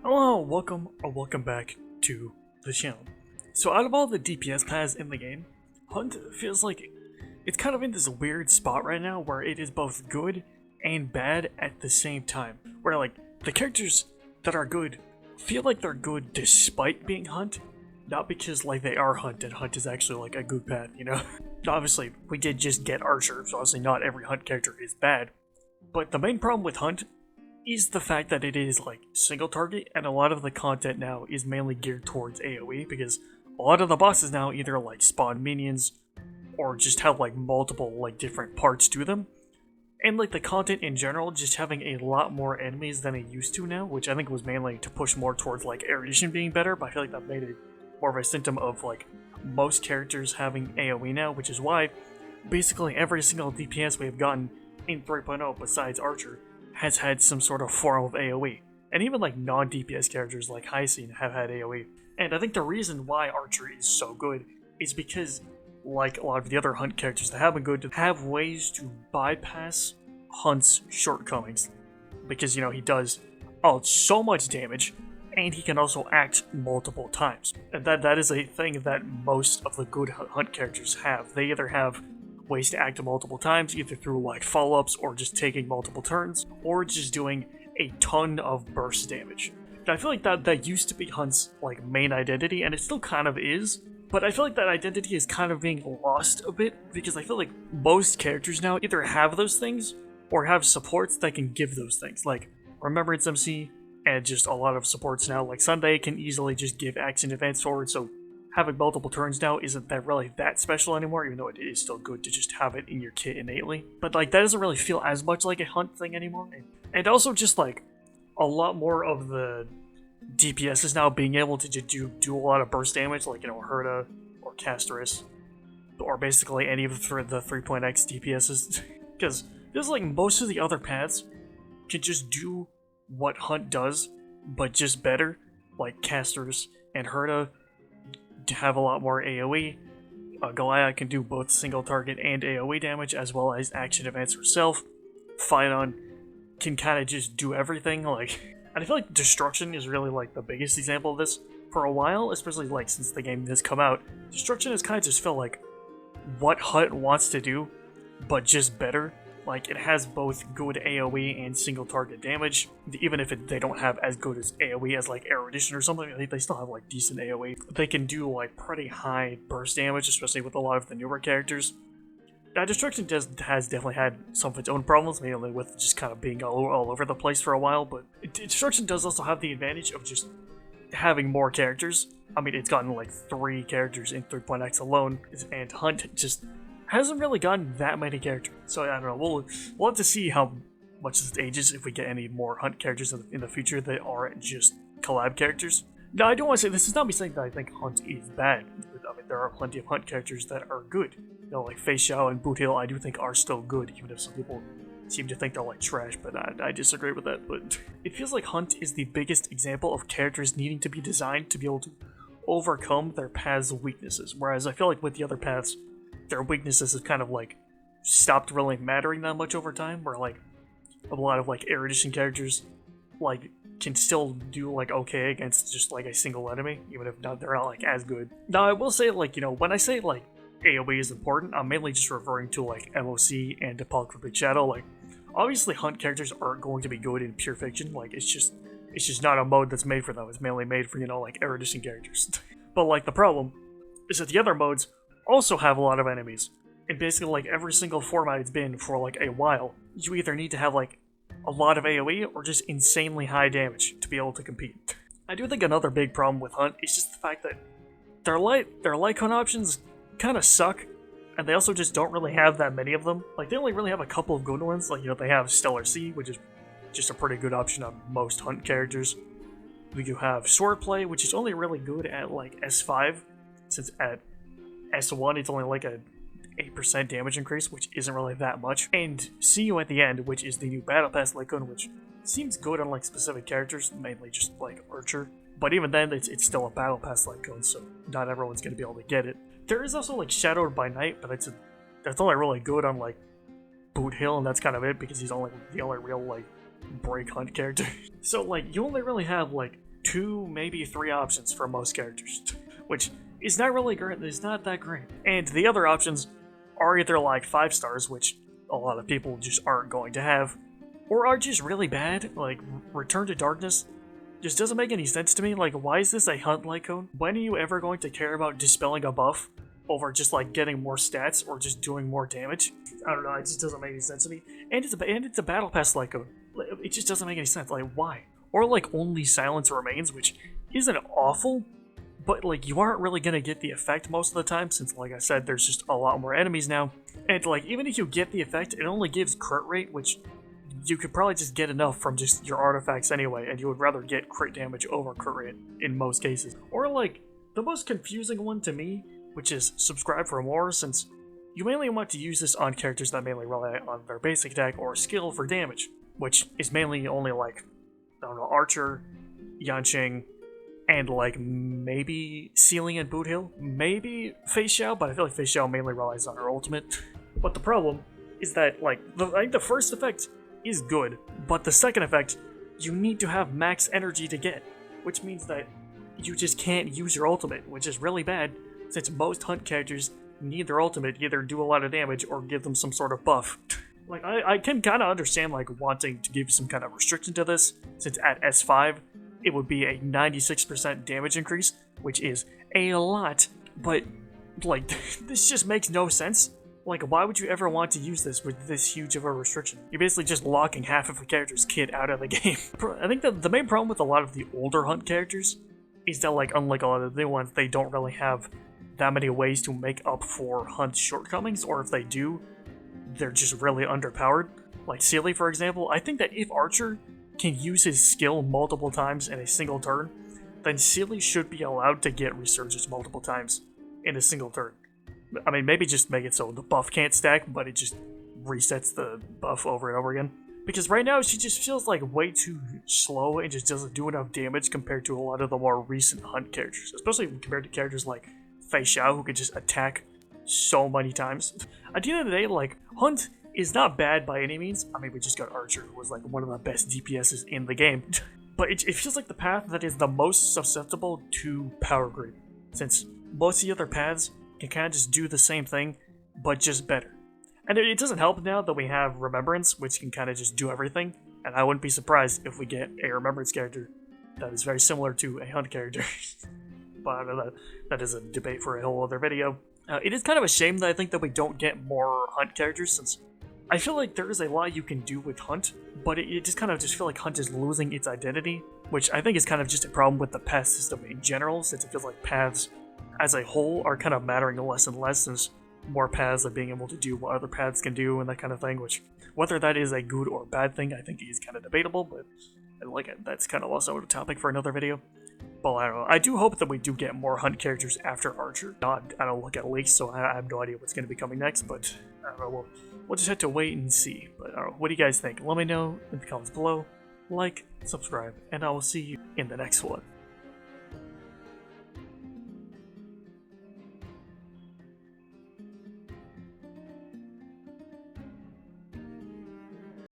Hello, welcome or welcome back to the channel. So out of all the DPS paths in the game, Hunt feels like it's kind of in this weird spot right now where it is both good and bad at the same time. Where like the characters that are good feel like they're good despite being Hunt, not because like they are Hunt and Hunt is actually like a good path, you know? Obviously, we did just get Archer, so obviously not every Hunt character is bad. But the main problem with Hunt is the fact that it is like single target, and a lot of the content now is mainly geared towards AoE because a lot of the bosses now either like spawn minions or just have like multiple like different parts to them. And like the content in general just having a lot more enemies than it used to now, which I think was mainly to push more towards like erudition being better, but I feel like that made it more of a symptom of like most characters having AoE now, which is why basically every single DPS we have gotten in 3.0 besides Archer has had some sort of form of AoE. And even like non-DPS characters like Hyacinth have had AoE. And I think the reason why Archer is so good is because, like a lot of the other Hunt characters that have been good, have ways to bypass Hunt's shortcomings. Because, you know, he does so much damage, and he can also act multiple times. And that is a thing that most of the good Hunt characters have. They either have ways to act multiple times, either through like follow-ups or just taking multiple turns, or just doing a ton of burst damage. And I feel like that used to be Hunt's like main identity, and it still kind of is, but I feel like that identity is kind of being lost a bit, because I feel like most characters now either have those things, or have supports that can give those things, like Remembrance MC, and just a lot of supports now, like Sunday can easily just give action advance forward, so having multiple turns now isn't that really that special anymore, even though it is still good to just have it in your kit innately. But like that doesn't really feel as much like a Hunt thing anymore. And also just like a lot more of the DPS is now being able to do a lot of burst damage, like, you know, Herta or Casterus, or basically any of the 3.x DPSs. Because there's like most of the other paths can just do what Hunt does, but just better, like Casterus and Herta to have a lot more AoE. Goliath can do both single target and AoE damage, as well as action advance herself. Phyton can kind of just do everything, like, and I feel like Destruction is really like the biggest example of this. For a while, especially like since the game has come out, Destruction has kind of just felt like what Hunt wants to do, but just better. Like, it has both good AoE and single target damage, even if they don't have as good as AoE as like Erudition or something. I think they still have like decent AoE. They can do like pretty high burst damage, especially with a lot of the newer characters. Now, Destruction has definitely had some of its own problems, mainly with just kind of being all over the place for a while, but Destruction does also have the advantage of just having more characters. I mean, it's gotten like 3 characters in 3.x alone, and Hunt just hasn't really gotten that many characters. So I don't know, we'll have to see how much this ages if we get any more Hunt characters in the future that aren't just collab characters. Now, I don't want to say, this is not me saying that I think Hunt is bad. I mean, there are plenty of Hunt characters that are good. You know, like Fei Xiao and Boot Hill, I do think are still good, even if some people seem to think they're like trash, but I disagree with that. But it feels like Hunt is the biggest example of characters needing to be designed to be able to overcome their path's weaknesses. Whereas I feel like with the other paths, their weaknesses have kind of like stopped really mattering that much over time, where like a lot of like Erudition characters like can still do like okay against just like a single enemy, even if they're not like as good. Now, I will say, like, you know, when I say like AoE is important, I'm mainly just referring to like MOC and Polycryptic Shadow. Like, obviously Hunt characters aren't going to be good in pure fiction. Like, it's just not a mode that's made for them. It's mainly made for, you know, like Erudition characters. But like the problem is that the other modes also have a lot of enemies. And basically like every single format it's been for like a while, you either need to have like a lot of AoE or just insanely high damage to be able to compete. I do think another big problem with Hunt is just the fact that their Lycon options kind of suck, and they also just don't really have that many of them. Like, they only really have a couple of good ones. Like, you know, they have Stellar Sea, which is just a pretty good option on most Hunt characters. We do have Swordplay, which is only really good at like S5, since at S1 it's only like a 8% damage increase, which isn't really that much. And See You at the End, which is the new Battle Pass Lycon, which seems good on like specific characters, mainly just like Archer. But even then, it's still a Battle Pass Lycon, so not everyone's going to be able to get it. There is also like Shadowed by Night, but that's only really good on like Boot Hill, and that's kind of it, because he's only the only real like break Hunt character. So like, you only really have like 2, maybe 3 options for most characters, which is not really great. It's not that great. And the other options are either like 5 stars, which a lot of people just aren't going to have, or are just really bad. Like Return to Darkness just doesn't make any sense to me. Like, why is this a hunt lycone? When are you ever going to care about dispelling a buff over just like getting more stats or just doing more damage? I don't know, it just doesn't make any sense to me. And it's a battle pass lycone. It just doesn't make any sense. Like, why? Or like only Silence Remains, which isn't awful, but like you aren't really gonna get the effect most of the time, since like I said, there's just a lot more enemies now. And like even if you get the effect, it only gives crit rate, which you could probably just get enough from just your artifacts anyway, and you would rather get crit damage over crit rate in most cases. Or like the most confusing one to me, which is Subscribe for More, since you mainly want to use this on characters that mainly rely on their basic attack or skill for damage, which is mainly only like, I don't know, Archer, Yanqing, and like maybe Ceiling and Boot Hill, maybe Fei Xiao, but I feel like Fei Xiao mainly relies on her ultimate. But the problem is that like I think the first effect is good, but the second effect you need to have max energy to get, which means that you just can't use your ultimate, which is really bad, since most hunt characters need their ultimate to either do a lot of damage or give them some sort of buff. Like, I can kind of understand, like, wanting to give some kind of restriction to this, since at S5, it would be a 96% damage increase, which is a lot, but, like, this just makes no sense. Like, why would you ever want to use this with this huge of a restriction? You're basically just locking half of a character's kit out of the game. I think that the main problem with a lot of the older hunt characters is that, like, unlike a lot of the new ones, they don't really have that many ways to make up for hunt's shortcomings, or if they do, they're just really underpowered. Like Sealy, for example, I think that if Archer can use his skill multiple times in a single turn, then Sealy should be allowed to get Resurgence multiple times in a single turn. I mean, maybe just make it so the buff can't stack, but it just resets the buff over and over again. Because right now, she just feels like way too slow and just doesn't do enough damage compared to a lot of the more recent hunt characters, especially compared to characters like Fei Xiao, who could just attack so many times. At the end of the day, like, Hunt is not bad by any means. I mean, we just got Archer, who was like one of the best DPSs in the game. But it feels like the path that is the most susceptible to power creep, since most of the other paths can kind of just do the same thing, but just better. And it doesn't help now that we have Remembrance, which can kind of just do everything, and I wouldn't be surprised if we get a Remembrance character that is very similar to a Hunt character. But I don't know, that is a debate for a whole other video. It is kind of a shame that I think that we don't get more Hunt characters, since I feel like there is a lot you can do with Hunt, but it just kind of just feel like Hunt is losing its identity, which I think is kind of just a problem with the path system in general, since it feels like paths as a whole are kind of mattering less and less, since more paths are being able to do what other paths can do and that kind of thing, which whether that is a good or bad thing, I think is kind of debatable, but like that's kind of also a topic for another video. But I don't know. I do hope that we do get more Hunt characters after Archer. I don't look at leaks, so I have no idea what's going to be coming next, but I don't know. We'll just have to wait and see. But I don't know. What do you guys think? Let me know in the comments below. Like, subscribe, and I will see you in the next one.